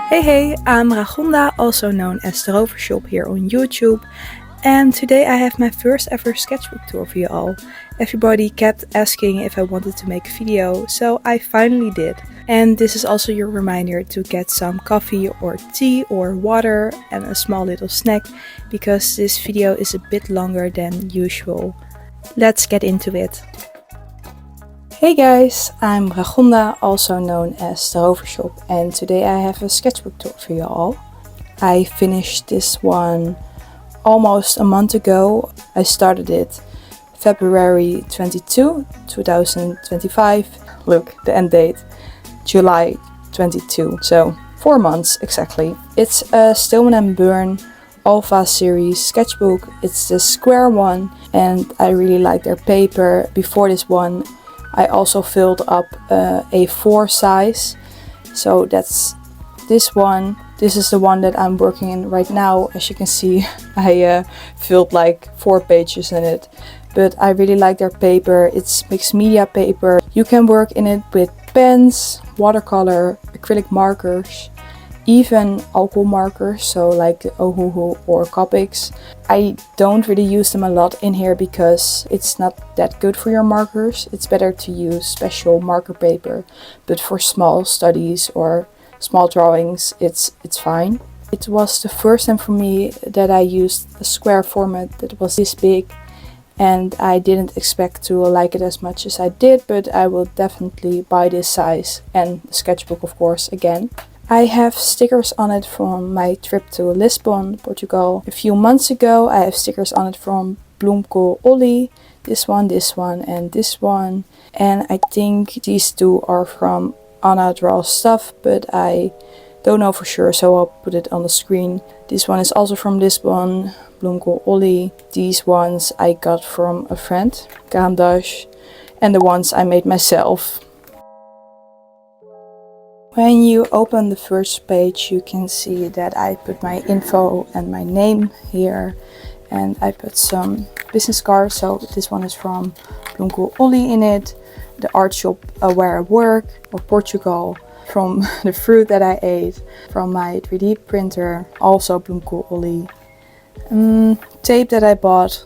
Hey, I'm Ragonda, also known as the Rover Shop here on YouTube, and today I have my first ever sketchbook tour for you all. Everybody kept asking if I wanted to make a video, so I finally did. And this is also your reminder to get some coffee or tea or water and a small little snack, because this video is a bit longer than usual. Let's get into it. Hey guys, I'm Ragonda, also known as the Rover Shop, and today I have a sketchbook tour for you all. I finished this one almost a month ago. I started it February 22, 2025. Look, the end date, July 22, so 4 months exactly. It's a Stillman and Birn Alpha series sketchbook. It's the square one, and I really like their paper. Before this one, I also filled up a 4 size, so that's this one. This is the one that I'm working in right now. As you can see, I filled like 4 pages in it, but I really like their paper. It's mixed media paper. You can work in it with pens, watercolor, acrylic markers, even alcohol markers, so like Ohuhu or Copics. I don't really use them a lot in here because it's not that good for your markers. It's better to use special marker paper, but for small studies or small drawings it's fine. It was the first time for me that I used a square format that was this big, and I didn't expect to like it as much as I did, but I will definitely buy this size and the sketchbook of course again. I have stickers on it from my trip to Lisbon, Portugal a few months ago. I have stickers on it from Bloemkool Ollie, this one, and this one. And I think these two are from Anna Draws Stuff, but I don't know for sure, so I'll put it on the screen. This one is also from Lisbon, Bloemkool Ollie. These ones I got from a friend, Kaamdash, and the ones I made myself. When you open the first page, you can see that I put my info and my name here, and I put some business cards. So this one is from Bloemkool Ollie in it, the art shop where I work, or Portugal, from the fruit that I ate, from my 3D printer, also Bloemkool Ollie, tape that I bought.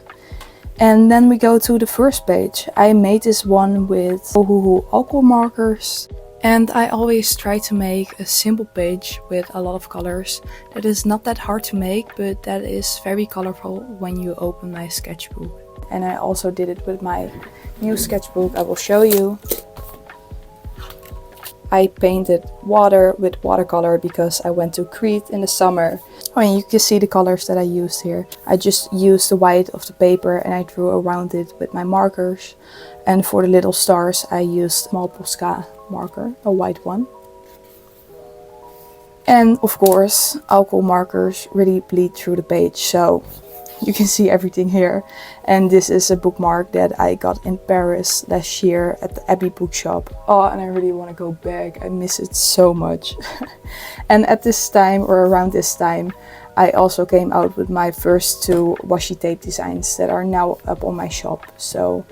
And then we go to the first page. I made this one with Ohuhu alcohol markers. And I always try to make a simple page with a lot of colors. That is not that hard to make, but that is very colorful when you open my sketchbook. And I also did it with my new sketchbook. I will show you. I painted water with watercolor because I went to Crete in the summer. Oh, and you can see the colors that I used here. I just used the white of the paper and I drew around it with my markers. And for the little stars I used small Posca marker, a white one. And of course, alcohol markers really bleed through the page, so you can see everything here. And this is a bookmark that I got in Paris last year at the Abbey bookshop. Oh, and I really want to go back. I miss it so much. And at this time, or around this time, I also came out with my first 2 washi tape designs that are now up on my shop. So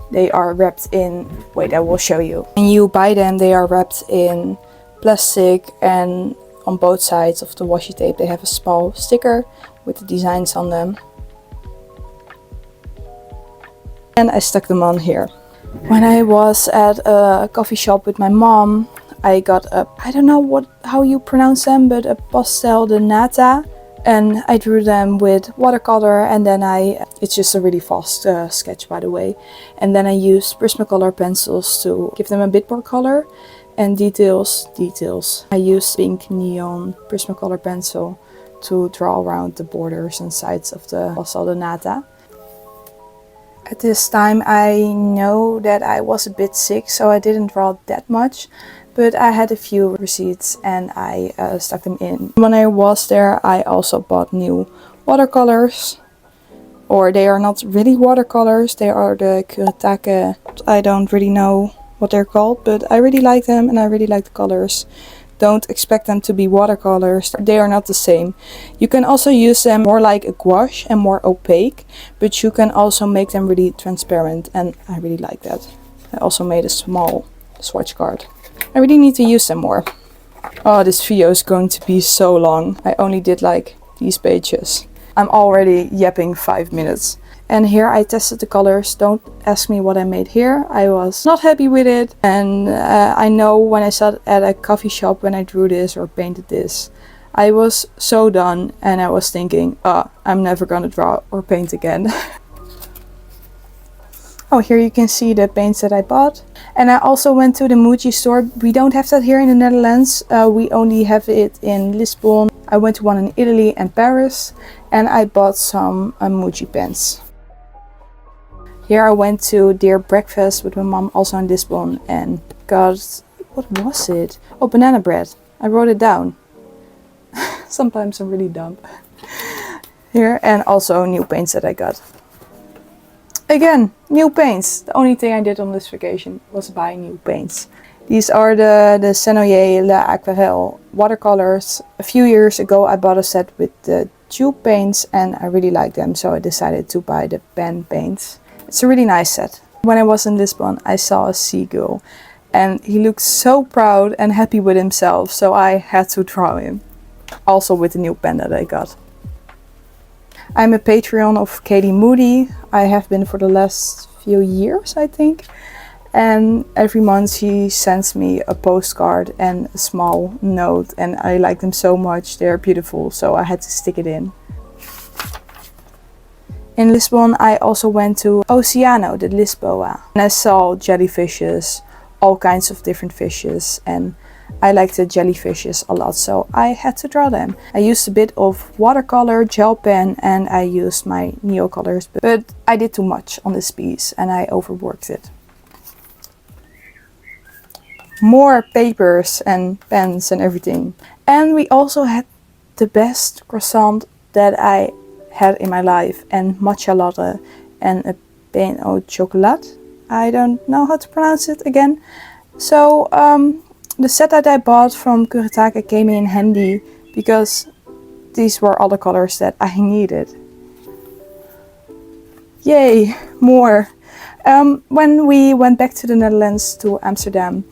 they are wrapped in, wait, I will show you. When you buy them, they are wrapped in plastic, and on both sides of the washi tape they have a small sticker with the designs on them. And I stuck them on here. When I was at a coffee shop with my mom, I got a, I don't know how you pronounce them, but a pastel de nata. And I drew them with watercolor, and then it's just a really fast sketch, by the way. And then I used Prismacolor pencils to give them a bit more color and details. I used pink neon Prismacolor pencil to draw around the borders and sides of the pastel de nata. At this time I know that I was a bit sick, so I didn't draw that much. But I had a few receipts and I stuck them in. When I was there, I also bought new watercolors. Or they are not really watercolors, they are the Kuretake. I don't really know what they're called, but I really like them and I really like the colors. Don't expect them to be watercolors, they are not the same. You can also use them more like a gouache and more opaque, but you can also make them really transparent, and I really like that. I also made a small swatch card. I really need to use them more. Oh, this video is going to be so long. I only did like these pages. I'm already yapping 5 minutes. And here I tested the colors. Don't ask me what I made here. I was not happy with it. And I know when I sat at a coffee shop when I drew this or painted this, I was so done and I was thinking, oh, I'm never gonna draw or paint again. Oh, here you can see the paints that I bought. And I also went to the Muji store. We don't have that here in the Netherlands. We only have it in Lisbon. I went to one in Italy and Paris. And I bought some Muji pens. Here I went to Dear Breakfast with my mom, also in Lisbon, and got, what was it? Oh, banana bread. I wrote it down. Sometimes I'm really dumb. Here, and also new paints that I got. Again, new paints. The only thing I did on this vacation was buy new paints. These are the Senoyer La Aquarelle watercolors. A few years ago I bought a set with the tube paints and I really like them, so I decided to buy the pen paints. It's a really nice set. When I was in Lisbon, I saw a seagull and he looked so proud and happy with himself, so I had to draw him. Also with the new pen that I got. I'm a Patreon of Katie Moody. I have been for the last few years, I think. And every month she sends me a postcard and a small note, and I like them so much. They're beautiful, so I had to stick it in. In Lisbon, I also went to Oceano de Lisboa, and I saw jellyfishes, all kinds of different fishes, and I like the jellyfishes a lot, so I had to draw them. I used a bit of watercolor, gel pen, and I used my Neocolors, but I did too much on this piece and I overworked it. More papers and pens and everything. And we also had the best croissant that I had in my life, and matcha latte and a pain au chocolat. I don't know how to pronounce it again. So the set that I bought from Kuretake came in handy because these were all the colors that I needed. Yay, more. When we went back to the Netherlands, to Amsterdam,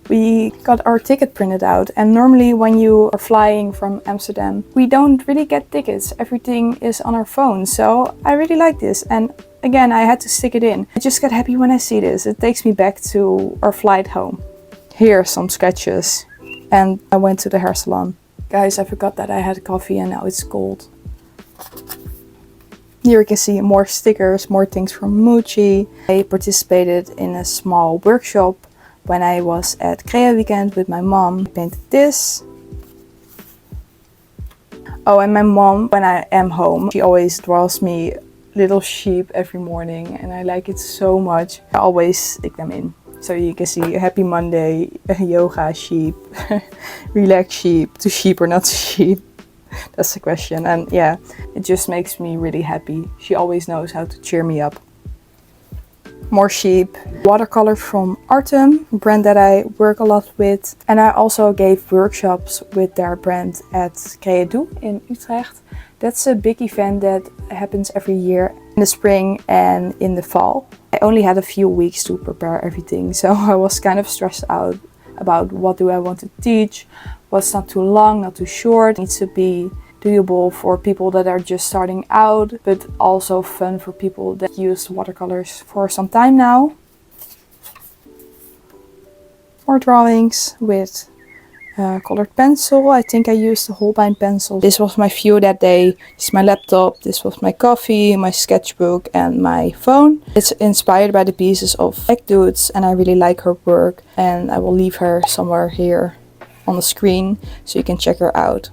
we got our ticket printed out, and normally when you are flying from Amsterdam, we don't really get tickets. Everything is on our phone, so I really like this. And again, I had to stick it in. I just get happy when I see this. It takes me back to our flight home. Here are some sketches. And I went to the hair salon. Guys, I forgot that I had coffee and now it's cold. Here you can see more stickers, more things from Muji. I participated in a small workshop when I was at Crea Weekend with my mom. I painted this. Oh, and my mom, when I am home, she always draws me little sheep every morning and I like it so much. I always stick them in. So you can see a happy Monday, a yoga sheep, relax sheep, to sheep or not to sheep. That's the question. And yeah, it just makes me really happy. She always knows how to cheer me up. More sheep. Watercolor from Artem, a brand that I work a lot with. And I also gave workshops with their brand at Creadoe in Utrecht. That's a big event that happens every year in the spring and in the fall. I only had a few weeks to prepare everything, so I was kind of stressed out about what do I want to teach, what's not too long, not too short. It needs to be doable for people that are just starting out, but also fun for people that use watercolors for some time now. More drawings with colored pencil. I think I used the Holbein pencil. This was my view that day. This is my laptop, this was my coffee, my sketchbook and my phone. It's inspired by the pieces of Black Dudes and I really like her work, and I will leave her somewhere here on the screen so you can check her out.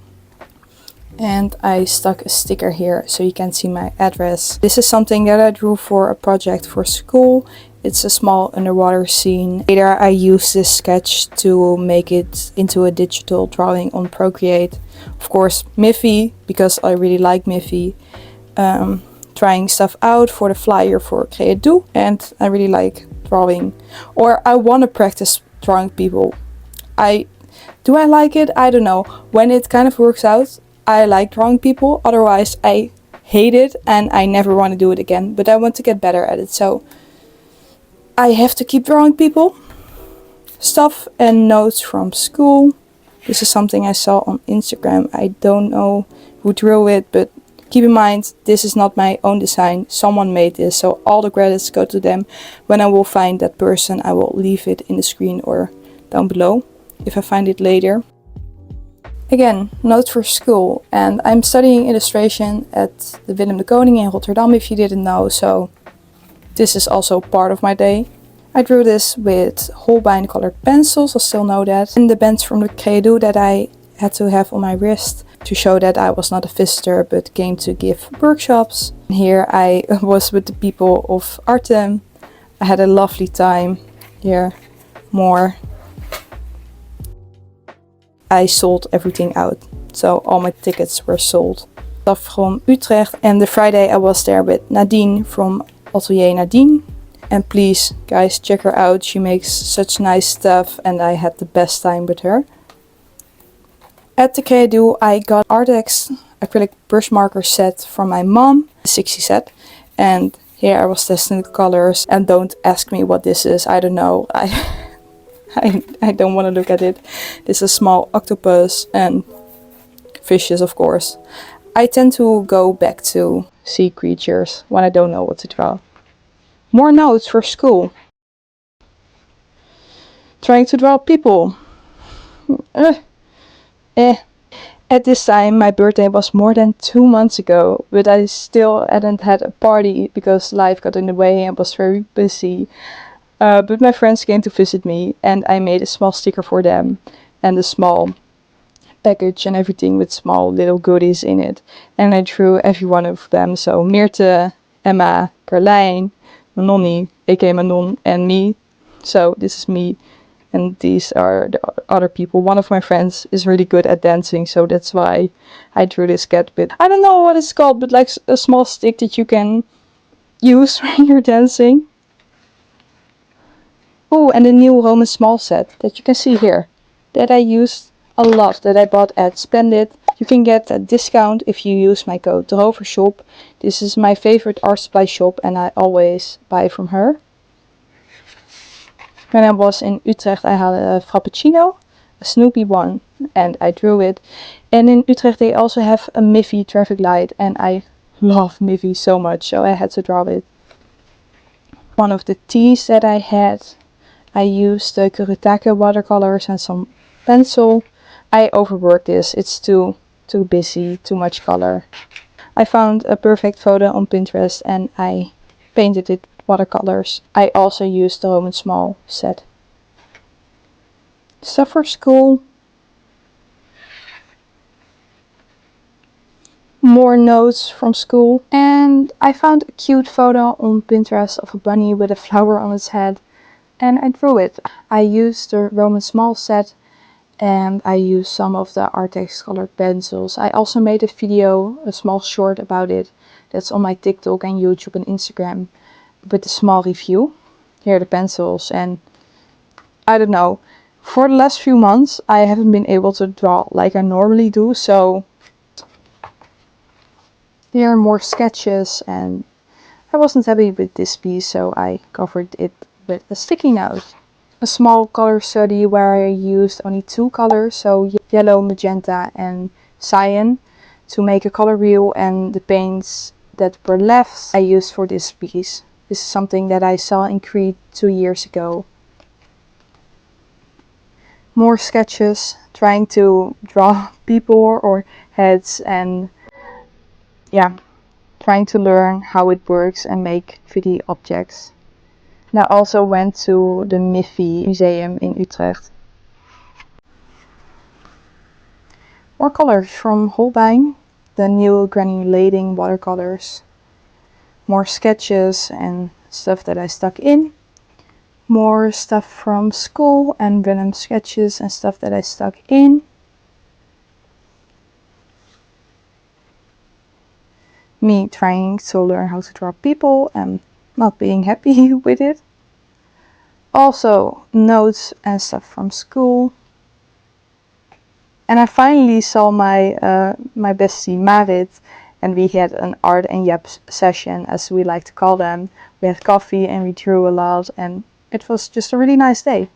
And I stuck a sticker here so you can see my address. This is something that I drew for a project for school. It's a small underwater scene. Later I used this sketch to make it into a digital drawing on Procreate. Of course Miffy, because I really like Miffy. Trying stuff out for the flyer for Creadoe, and I really like drawing. Or I want to practice drawing people. Do I like it? I don't know. When it kind of works out, I like drawing people. Otherwise I hate it and I never want to do it again. But I want to get better at it, so I have to keep drawing people. Stuff and notes from school. This is something I saw on Instagram. I don't know who drew it, but keep in mind, this is not my own design. Someone made this, so all the credits go to them. When I will find that person, I will leave it in the screen or down below if I find it later. Again, notes for school, and I'm studying illustration at the Willem de Koning in Rotterdam, if you didn't know, so this is also part of my day. I drew this with Holbein colored pencils, I still know that, and the bands from the Credo that I had to have on my wrist to show that I was not a visitor but came to give workshops. Here I was with the people of Artem. I had a lovely time. Here, more. I sold everything out, so all my tickets were sold. Stuff from Utrecht, and the Friday I was there with Nadine from Atelier Nadine. And please guys, check her out, she makes such nice stuff and I had the best time with her. At the Credo I got Artex acrylic brush marker set from my mom, the 60 set. And here I was testing the colors, and don't ask me what this is, I don't know. I don't want to look at it. This is a small octopus and fishes, of course. I tend to go back to sea creatures when I don't know what to draw. More notes for school. Trying to draw people. At this time my birthday was more than 2 months ago, but I still hadn't had a party because life got in the way and was very busy. But my friends came to visit me and I made a small sticker for them and a small package and everything with small little goodies in it. And I drew every one of them, so Meerte, Emma, Carlijn, Nonnie, aka Manon, and me. So this is me and these are the other people. One of my friends is really good at dancing, so that's why I drew this cat bit. I don't know what it's called, but like a small stick that you can use when you're dancing. Oh, and the new Roman small set that you can see here, that I used a lot, that I bought at Splendid. You can get a discount if you use my code DROVERSHOP. This is my favorite art supply shop and I always buy from her. When I was in Utrecht I had a Frappuccino, a Snoopy one, and I drew it. And in Utrecht they also have a Miffy traffic light and I love Miffy so much, so I had to draw it. One of the teas that I had, I used the Kuretake watercolors and some pencil. I overworked this, it's too busy, too much color. I found a perfect photo on Pinterest and I painted it with watercolors. I also used the Roman small set. Stuff for school. More notes from school. And I found a cute photo on Pinterest of a bunny with a flower on its head. And I drew it. I used the Roman small set and I used some of the Artex colored pencils. I also made a video, a small short about it. That's on my TikTok and YouTube and Instagram with a small review. Here are the pencils, and I don't know. For the last few months I haven't been able to draw like I normally do, so here are more sketches and I wasn't happy with this piece, so I covered it with a sticky note. A small color study where I used only 2 colors, so yellow, magenta and cyan, to make a color wheel, and the paints that were left I used for this piece. This is something that I saw in Crete 2 years ago. More sketches, trying to draw people or heads and yeah, trying to learn how it works and make 3D objects. And I also went to the Miffy Museum in Utrecht. More colors from Holbein, the new granulating watercolors. More sketches and stuff that I stuck in. More stuff from school and random sketches and stuff that I stuck in. Me trying to learn how to draw people and not being happy with it. Also notes and stuff from school. And I finally saw my my bestie Marit, and we had an art and yap session, as we like to call them. We had coffee and we drew a lot and it was just a really nice day.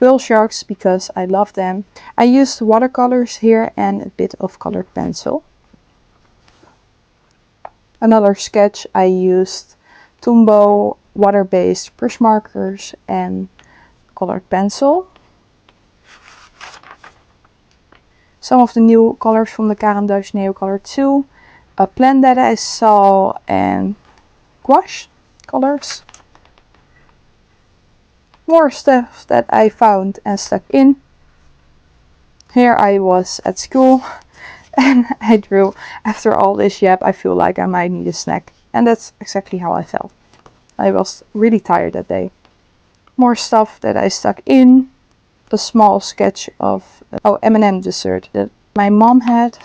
whale sharks because I love them. I used watercolors here and a bit of colored pencil. Another sketch I used Tombow water-based brush markers and colored pencil. Some of the new colors from the Karen Dutch Neo Color 2, a plan that I saw, and gouache colors. More stuff that I found and stuck in. Here I was at school and I drew. After all this yap, I feel like I might need a snack. And that's exactly how I felt. I was really tired that day. More stuff that I stuck in. A small sketch of M&M dessert that my mom had.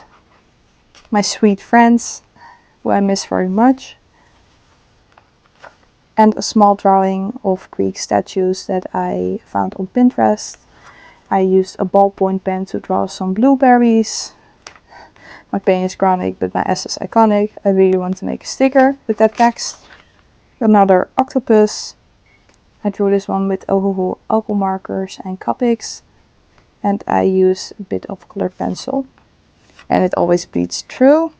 My sweet friends, who I miss very much. And a small drawing of Greek statues that I found on Pinterest. I used a ballpoint pen to draw some blueberries. My pen is chronic, but my S is iconic. I really want to make a sticker with that text. Another octopus. I drew this one with Ohuhu alcohol markers and Copics. And I use a bit of colored pencil. And it always bleeds through.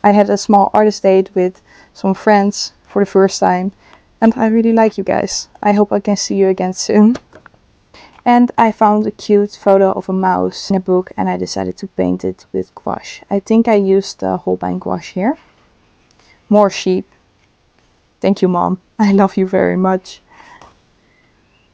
I had a small artist date with some friends for the first time. And I really like you guys. I hope I can see you again soon. And I found a cute photo of a mouse in a book and I decided to paint it with gouache. I think I used the Holbein gouache here. More sheep. Thank you, Mom. I love you very much.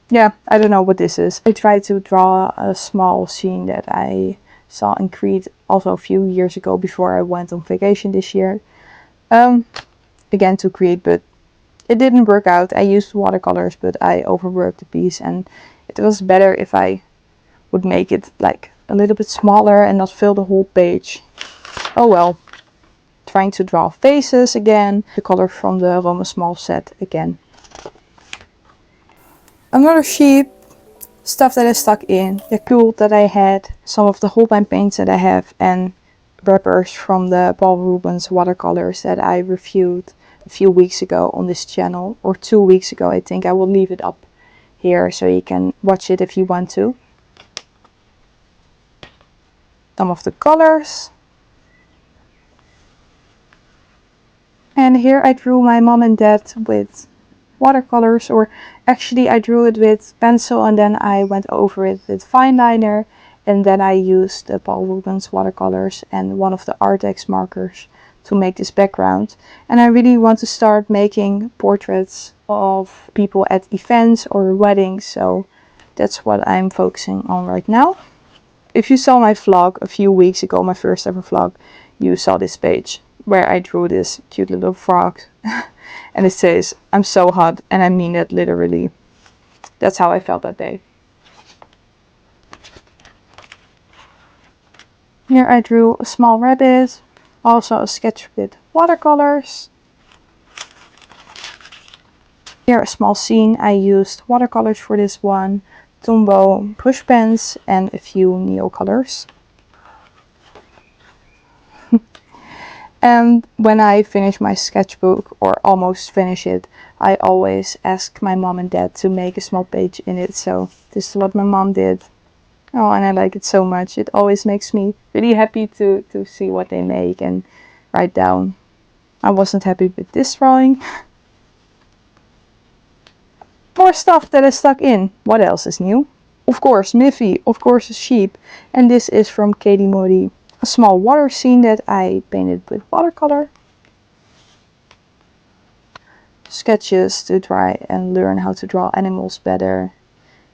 Yeah, I don't know what this is. I tried to draw a small scene that I saw in Crete also a few years ago before I went on vacation this year. Again to Crete, but it didn't work out. I used watercolors, but I overworked the piece and it was better if I would make it like a little bit smaller and not fill the whole page. Oh well. Trying to draw faces again. The colors from the Roma Small set again. Another sheep. Stuff that I stuck in. The quilt that I had. Some of the Holbein paints that I have. And wrappers from the Paul Rubens watercolors that I reviewed a few weeks ago on this channel. Or 2 weeks ago, I think. I will leave it up here so you can watch it if you want to. Some of the colors. And here I drew my mom and dad with watercolors, or actually I drew it with pencil and then I went over it with fine liner, and then I used the Paul Rubens watercolors and one of the Artex markers to make this background. And I really want to start making portraits of people at events or weddings, so that's what I'm focusing on right now. If you saw my vlog a few weeks ago, my first ever vlog, you saw this page where I drew this cute little frog. And it says, "I'm so hot," and I mean that literally. That's how I felt that day. Here I drew a small rabbit, also a sketch with watercolors. Here a small scene. I used watercolors for this one, Tombow brush pens and a few Neo colors. And when I finish my sketchbook, or almost finish it, I always ask my mom and dad to make a small page in it. So this is what my mom did. Oh, and I like it so much. It always makes me really happy to see what they make and write down. I wasn't happy with this drawing. More stuff that is stuck in. What else is new? Of course, Miffy. Of course, a sheep. And this is from Katie Modi. A small water scene that I painted with watercolor. Sketches to try and learn how to draw animals better.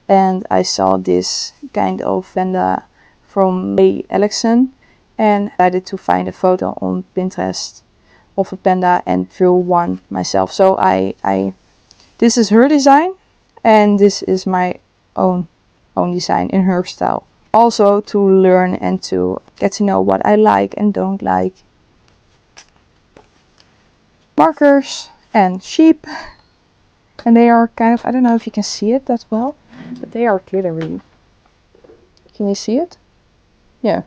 And I saw this kind of panda from May Alexson and decided to find a photo on Pinterest of a panda and drew one myself. So this is her design and this is my own design in her style. Also to learn and to get to know what I like and don't like. Markers and sheep. And they are kind of, I don't know if you can see it that well, but they are glittery. Can you see it? Yeah.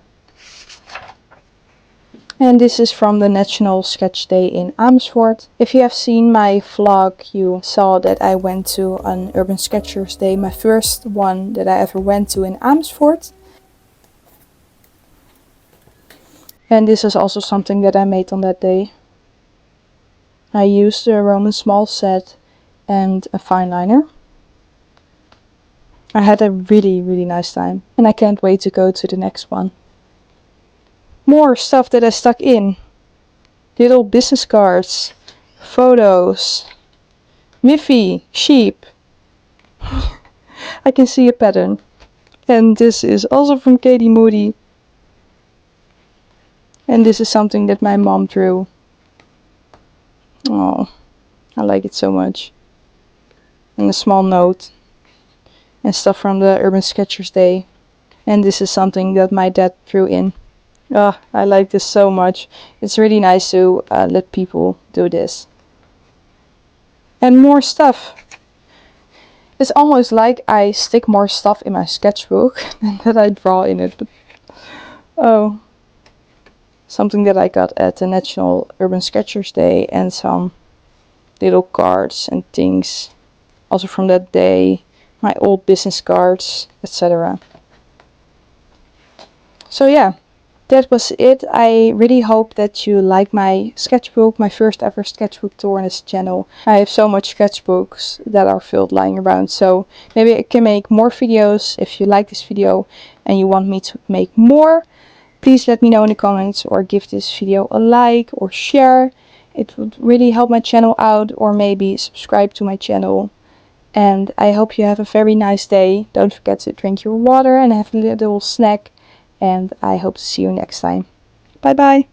And this is from the National Sketch Day in Amersfoort. If you have seen my vlog, you saw that I went to an Urban Sketchers Day, my first one that I ever went to in Amersfoort. And this is also something that I made on that day. I used a Roman small set and a fine liner. I had a really nice time and I can't wait to go to the next one. More stuff that I stuck in. Little business cards, photos, Miffy, sheep. I can see a pattern. And this is also from Katie Moody. And this is something that my mom drew. Oh, I like it so much. And a small note. And stuff from the Urban Sketchers Day. And this is something that my dad drew in. Oh, I like this so much. It's really nice to let people do this. And more stuff. It's almost like I stick more stuff in my sketchbook than that I draw in it. But, oh. Something that I got at the National Urban Sketchers Day and some little cards and things. Also from that day. My old business cards, etc. So yeah. That was it. I really hope that you like my sketchbook, my first ever sketchbook tour on this channel. I have so much sketchbooks that are filled lying around, so maybe I can make more videos. If you like this video and you want me to make more, please let me know in the comments or give this video a like or share. It would really help my channel out, or maybe subscribe to my channel. And I hope you have a very nice day. Don't forget to drink your water and have a little snack. And I hope to see you next time. Bye bye.